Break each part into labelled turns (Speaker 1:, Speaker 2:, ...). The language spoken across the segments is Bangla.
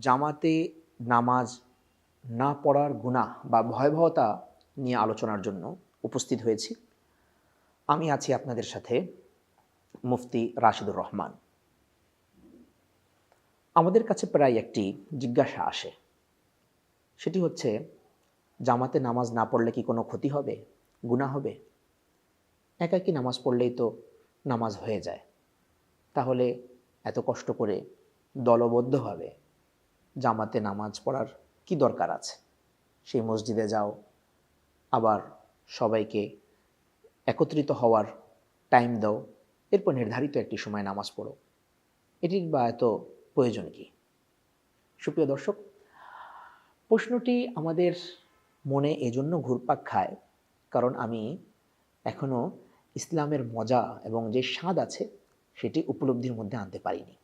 Speaker 1: জামাতে নামাজ না পড়ার গুনাহ বা ভয়াবহতা নিয়ে আলোচনার জন্য উপস্থিত হয়েছি। আমি আছি আপনাদের সাথে মুফতি রাশিদুর রহমান। আমাদের কাছে প্রায় একটি জিজ্ঞাসা আসে, সেটি হচ্ছে জামাতে নামাজ না পড়লে কি কোনো ক্ষতি হবে, গুনাহ হবে? একাকী নামাজ পড়লেই তো নামাজ হয়ে যায়, তাহলে এত কষ্ট করে দলবদ্ধভাবে জামাতে নামাজ পড়ার কি দরকার আছে? সেই মসজিদে যাও, আবার সবাইকে একত্রিত হওয়ার টাইম দাও, এরপর নির্ধারিত একটি সময় নামাজ পড়ো, এটির বা এত প্রয়োজন কি? সুপ্রিয় দর্শক, প্রশ্নটি আমাদের মনে এজন্য ঘুরপাক খায় কারণ আমি এখনও ইসলামের মজা এবং যে স্বাদ আছে সেটি উপলব্ধির মধ্যে আনতে পারিনি।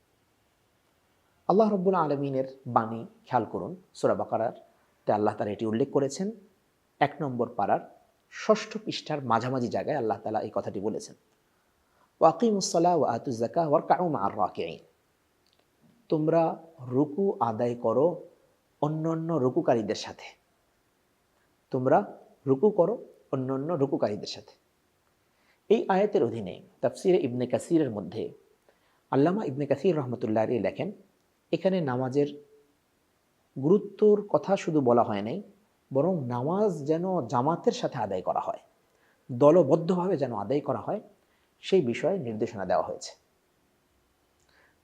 Speaker 1: আল্লাহ রাব্বুল আলামিনের বাণী খেয়াল করুন, সূরা বাকারাতে আল্লাহ তাআলা এটি উল্লেখ করেছেন। 1 নম্বর পারার 6ষ্ঠ পৃষ্ঠার মাঝামাঝি জায়গায় আল্লাহ তাআলা এই কথাটি বলেছেন, ওয়াকিমুস সালাহ ওয়া আতুজ যাকাহ ওয়ারকাউ মা'আর রাকিঈন। তোমরা রুকু আদায় করো অন্যান্য রুকুকারীদের সাথে। তোমরা রুকু করো অন্যান্য রুকুকারীদের সাথে। এই আয়াতের অধীনে তাফসিরে ইবনে কাসিরের মধ্যে আল্লামা ইবনে কাসির রহমতুল্লাহ আলাইহি লেখেন, এখানে নামাজের গুরুত্বর কথা শুধু বলা হয় নাই, বরং নামাজ যেন জামাতের সাথে আদায় করা হয়, দলবদ্ধভাবে যেন আদায় করা হয়, সেই বিষয়ে নির্দেশনা দেওয়া হয়েছে।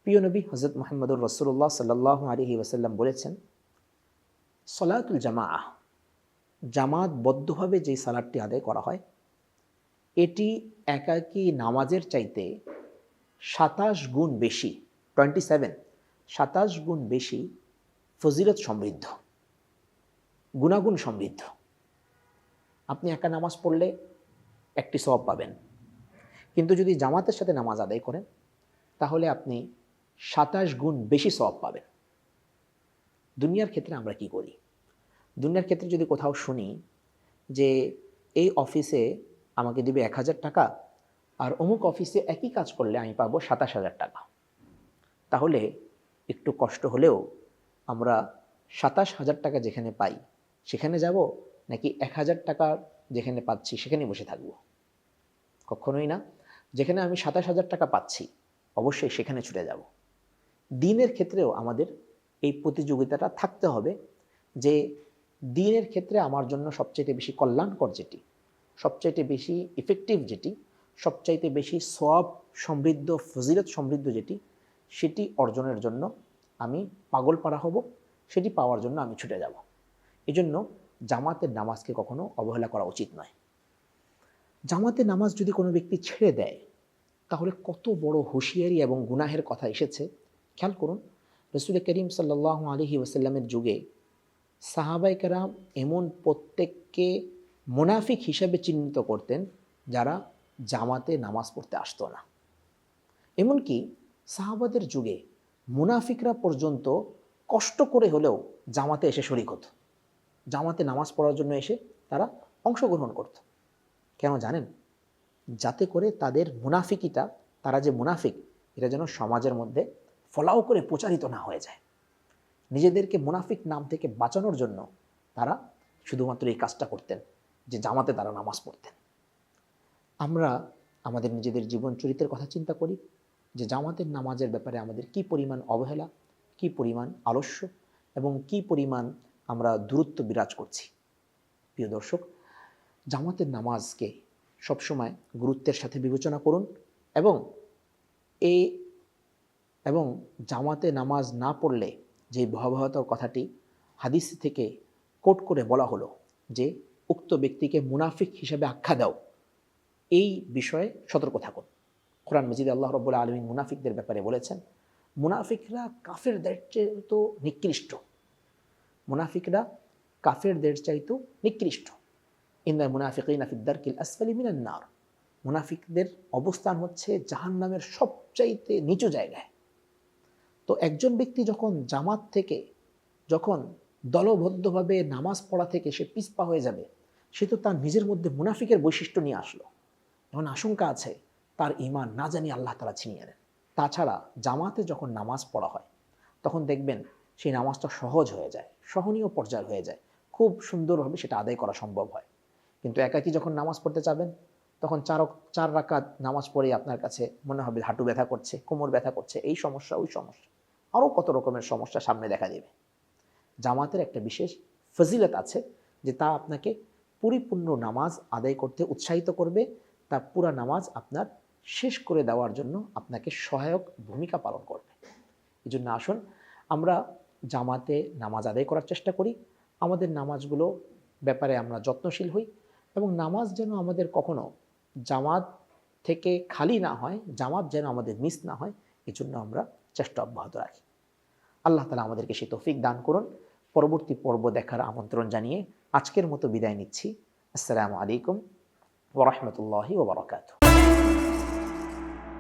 Speaker 1: প্রিয় নবী হযরত মুহাম্মদুর রাসূলুল্লাহ সাল্লাল্লাহু আলাইহি ওয়াসাল্লাম বলেছেন, সলাতুল জামাআহ, জামাতবদ্ধভাবে যে সালাতটি আদায় করা হয়, এটি একাকী নামাজের চাইতে 27 গুণ বেশি, 27 গুণ বেশি ফজিলত সমৃদ্ধ, গুণাগুণ সমৃদ্ধ। আপনি একা নামাজ পড়লে একটি সওয়াব পাবেন, কিন্তু যদি জামাতের সাথে নামাজ আদায় করেন তাহলে আপনি 27 গুণ বেশি সওয়াব পাবেন। দুনিয়ার ক্ষেত্রে আমরা কি করি? দুনিয়ার ক্ষেত্রে যদি কোথাও শুনি যে এই অফিসে আমাকে দিবে 1000 টাকা, আর অমুক অফিসে একই কাজ করলে আমি পাবো 27,000 টাকা, তাহলে একটু কষ্ট হলেও আমরা 27,000 টাকা যেখানে পাই সেখানে যাব, নাকি 1000 টাকা যেখানে পাচ্ছি সেখানে বসে থাকব? কখনোই না। যেখানে আমি 27,000 টাকা পাচ্ছি অবশ্যই সেখানে ছুটে যাব। দ্বীনের ক্ষেত্রেও আমাদের এই প্রতিযোগিতাটা থাকতে হবে যে দ্বীনের ক্ষেত্রে আমার জন্য সবচাইতে বেশি কল্যাণকর যেটি, সবচাইতে বেশি ইফেক্টিভ যেটি, সবচাইতে বেশি সওয়াব সমৃদ্ধ, ফজিলত সমৃদ্ধ যেটি, সেটি অর্জনের জন্য আমি পাগল পারা হব, সেটি পাওয়ার জন্য আমি ছুটে যাব। এজন্য জামাতের নামাজকে কখনো অবহেলা করা উচিত নয়। জামাতের নামাজ যদি কোনো ব্যক্তি ছেড়ে দেয় তাহলে কত বড় হুঁশিয়ারি এবং গুনাহের কথা এসেছে খেয়াল করুন। রাসূল করিম সাল্লাল্লাহু আলাইহি ওয়াসাল্লামের যুগে সাহাবায়ে কেরাম এমন প্রত্যেককে মুনাফিক হিসেবে চিহ্নিত করতেন যারা জামাতে নামাজ পড়তে আসতো না। এমনকি সাহাবাদের যুগে মুনাফিকরা পর্যন্ত কষ্ট করে হলেও জামাতে এসে শরীক হতো, জামাতে নামাজ পড়ার জন্য এসে তারা অংশগ্রহণ করত। কেন জানেন? যাতে করে তাদের মুনাফিকিটা, তারা যে মুনাফিক, এটা যেন সমাজের মধ্যে ফলাও করে প্রচারিত না হয়ে যায়। নিজেদেরকে মুনাফিক নাম থেকে বাঁচানোর জন্য তারা শুধুমাত্র এই কাজটা করতেন যে জামাতে তারা নামাজ পড়তেন। আমরা আমাদের নিজেদের জীবন চরিত্রের কথা চিন্তা করি যে জামাতের নামাজের ব্যাপারে আমাদের কি পরিমাণ অবহেলা, কি পরিমাণ আলস্য এবং কি পরিমাণ আমরা দূরত্ব বিরাজ করছি। প্রিয় দর্শক, জামাতের নামাজকে সবসময় গুরুত্বের সাথে বিবেচনা করুন এবং জামাতে নামাজ না পড়লে যে ভয়াবহতার কথাটি হাদিস থেকে কোট করে বলা হলো যে উক্ত ব্যক্তিকে মুনাফিক হিসেবে আখ্যা দাও, এই বিষয়ে সতর্ক থাকুন। কোরআন মাজিদে আল্লাহ রাব্বুল আলামিন মুনাফিকদের ব্যাপারে বলেছেন, মুনাফিকরা কাফেরদের চাইতেও নিকৃষ্ট, মুনাফিকরা কাফেরদের চাইতেও নিকৃষ্ট। ইন্নাল মুনাফিকিনা ফিদ দারকিল আসফালি মিনান নার, মুনাফিকদের অবস্থান হচ্ছে জাহান্নামের সবচাইতে নিচু জায়গায়। তো একজন ব্যক্তি যখন জামাত থেকে, যখন দলবদ্ধভাবে নামাজ পড়া থেকে সে পিছপা হয়ে যাবে, সে তো তার নিজের মধ্যে মুনাফিকের বৈশিষ্ট্য নিয়ে আসলো। এখন আশঙ্কা আছে তার ঈমান না জানি আল্লাহ তাআলা ছিনিয়ে নেন। তাছাড়া জামাতে যখন নামাজ পড়া হয় তখন দেখবেন সেই নামাজটা সহজ হয়ে যায়, সহনীয় পর্যায়ের হয়ে যায়, খুব সুন্দরভাবে সেটা আদায় করা সম্ভব হয়। কিন্তু একাকী যখন নামাজ পড়তে যাবেন, তখন চার রাকাত নামাজ পড়ে আপনার কাছে মনে হবে হাঁটু ব্যথা করছে, কোমর ব্যথা করছে, এই সমস্যা ওই সমস্যা, আরও কত রকমের সমস্যা সামনে দেখা দেবে। জামাতের একটা বিশেষ ফজিলত আছে যে তা আপনাকে পরিপূর্ণ নামাজ আদায় করতে উৎসাহিত করবে, তা পুরা নামাজ আপনার শেষ করে দেওয়ার জন্য আপনাকে সহায়ক ভূমিকা পালন করবে। এই জন্য আসুন আমরা জামাতে নামাজ আদায় করার চেষ্টা করি, আমাদের নামাজগুলো ব্যাপারে আমরা যত্নশীল হই, এবং নামাজ যেন আমাদের কখনো জামাত থেকে খালি না হয়, জামাত যেন আমাদের মিস না হয়, এই জন্য আমরা চেষ্টা অব্যাহত রাখি। আল্লাহ তাআলা আমাদেরকে সেই তৌফিক দান করুন। পরবর্তী পর্ব দেখার আমন্ত্রণ জানিয়ে আজকের মতো বিদায় নিচ্ছি। আসসালামু আলাইকুম ওয়া রাহমাতুল্লাহি ওয়া বারাকাতুহু।